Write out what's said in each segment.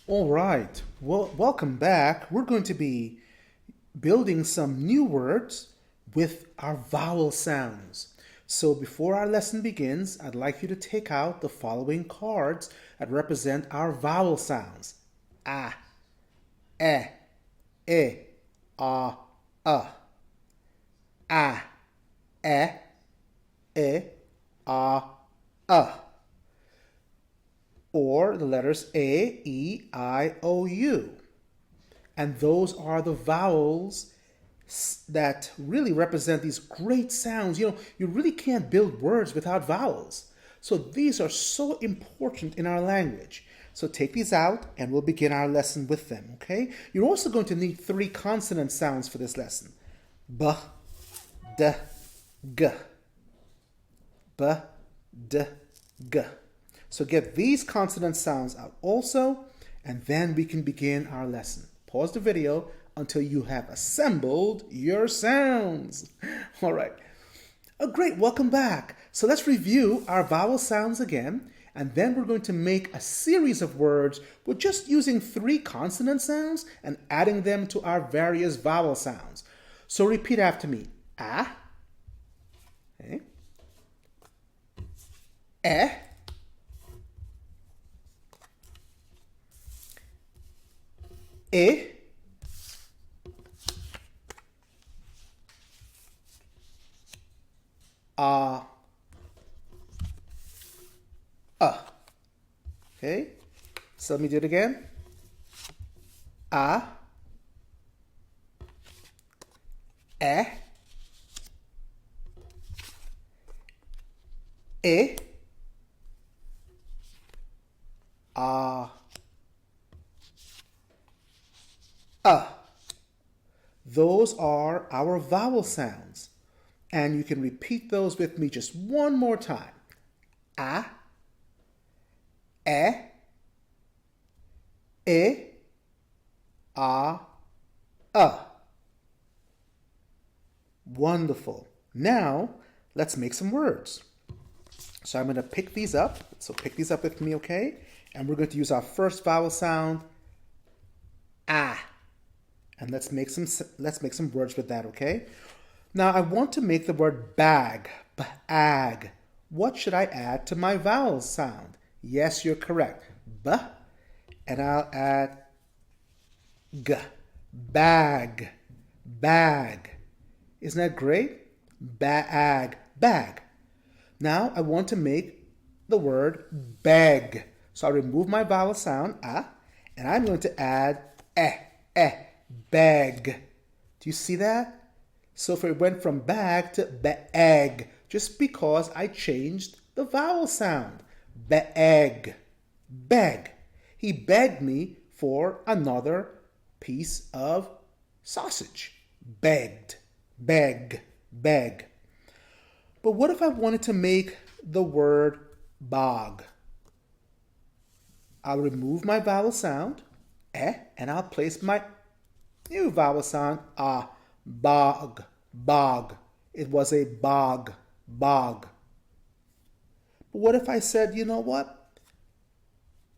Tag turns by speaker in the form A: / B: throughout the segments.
A: All right, well, welcome back. We're going to be building some new words with our vowel sounds. So before our lesson begins, I'd like you to take out the following cards that represent our vowel sounds. A, e, a, a. A, e, a. Or the letters A, E, I, O, U. And those are the vowels that really represent these great sounds. You know, you really can't build words without vowels. So these are so important in our language. So take these out and we'll begin our lesson with them, okay? You're also going to need 3 consonant sounds for this lesson. B, D, G. B, D, G. So get these consonant sounds out also, and then we can begin our lesson. Pause the video until you have assembled your sounds. All right. Oh, great. Welcome back. So let's review our vowel sounds again, and then we're going to make a series of words with just using 3 consonant sounds and adding them to our various vowel sounds. So repeat after me. A, okay. E, a, a. Okay, so let me do it again. A, e, a. Those are our vowel sounds. And you can repeat those with me just one more time. A, e, a. Wonderful. Now, let's make some words. So I'm going to pick these up. So pick these up with me, okay? And we're going to use our first vowel sound, A. And let's make some words with that, okay? Now I want to make the word bag, bag. What should I add to my vowel sound? Yes, you're correct. B, and I'll add g. Bag, bag. Isn't that great? Bag, bag. Now I want to make the word beg. So I remove my vowel sound, a, and I'm going to add beg. Do you see that? So if it went from bag to bag, just because I changed the vowel sound. Beg, beg. He begged me for another piece of sausage. Begged, beg, beg. But what if I wanted to make the word bog? I'll remove my vowel sound, and I'll place my new vowel sound, bog, bog. It was a bog, bog. But what if I said, you know what?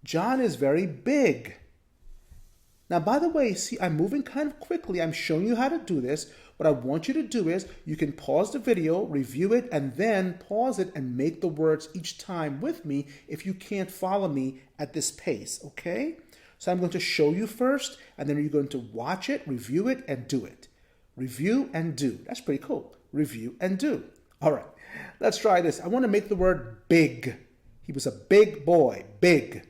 A: John is very big. Now, by the way, see, I'm moving kind of quickly. I'm showing you how to do this. What I want you to do is you can pause the video, review it, and then pause it and make the words each time with me if you can't follow me at this pace, okay? So I'm going to show you first, and then you're going to watch it, review it, and do it. Review and do. That's pretty cool. Review and do. All right, let's try this. I want to make the word big. He was a big boy, big.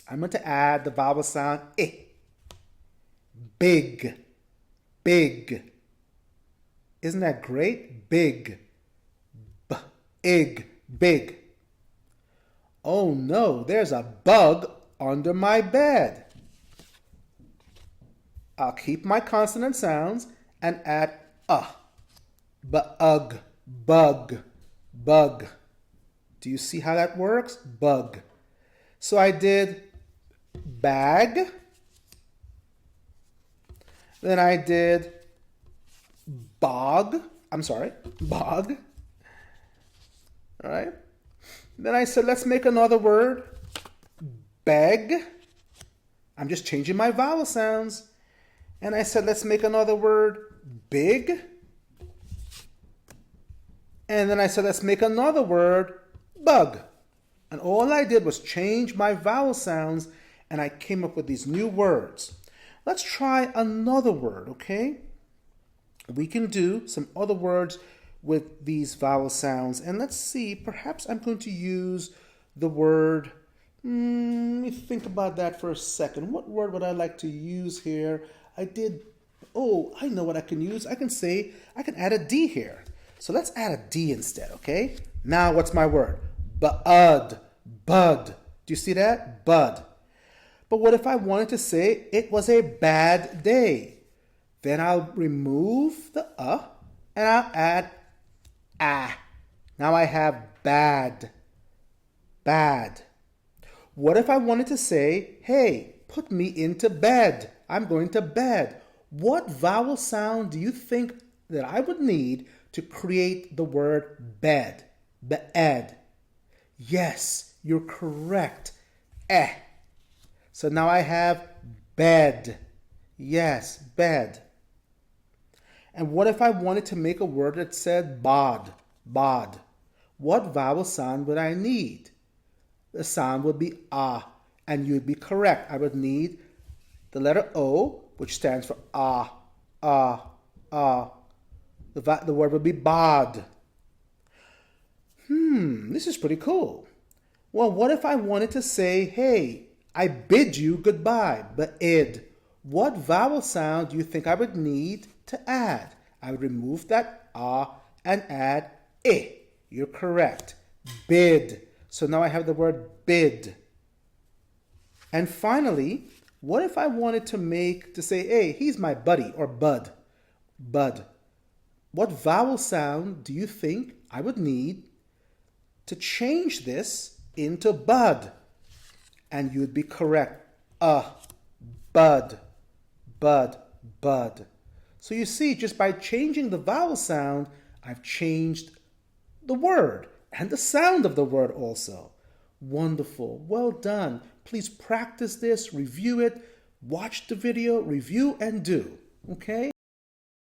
A: I'm going to add the vowel sound I. Big, big. Isn't that great? Big, big. Oh no, there's a bug under my bed. I'll keep my consonant sounds and add bug, bug, bug. Do you see how that works? Bug. So I did bag, then I did bog, bog, all right? Then I said, let's make another word, beg, I'm just changing my vowel sounds. And I said, let's make another word, big. And then I said, let's make another word, bug. And all I did was change my vowel sounds, and I came up with these new words. Let's try another word, okay? We can do some other words with these vowel sounds. And let's see, perhaps I'm going to use the word, let me think about that for a second. What word would I like to use here? I know what I can use. I can add a D here. So let's add a D instead, okay? Now what's my word? Bud. Bud. Do you see that? Bud. But what if I wanted to say it was a bad day? Then I'll remove the and I'll add ah. Now I have bad. Bad. What if I wanted to say, hey, put me into bed? I'm going to bed. What vowel sound do you think that I would need to create the word bed? Bed. Yes, you're correct. Eh. So now I have bed. Yes, bed. And what if I wanted to make a word that said bod? Bod. What vowel sound would I need? The sound would be ah, and you'd be correct. I would need the letter O, which stands for ah, ah, ah. The word would be bod. This is pretty cool. Well, what if I wanted to say, hey, I bid you goodbye, bid. What vowel sound do you think I would need to add? I would remove that ah and add I. You're correct. Bid. So now I have the word bid. And finally, what if I wanted to say, hey, he's my buddy or bud? Bud. What vowel sound do you think I would need to change this into bud? And you'd be correct. Bud, bud, bud. So you see, just by changing the vowel sound, I've changed the word and the sound of the word also. Wonderful. Well done. Please practice this, review it, watch the video, review and do. Okay?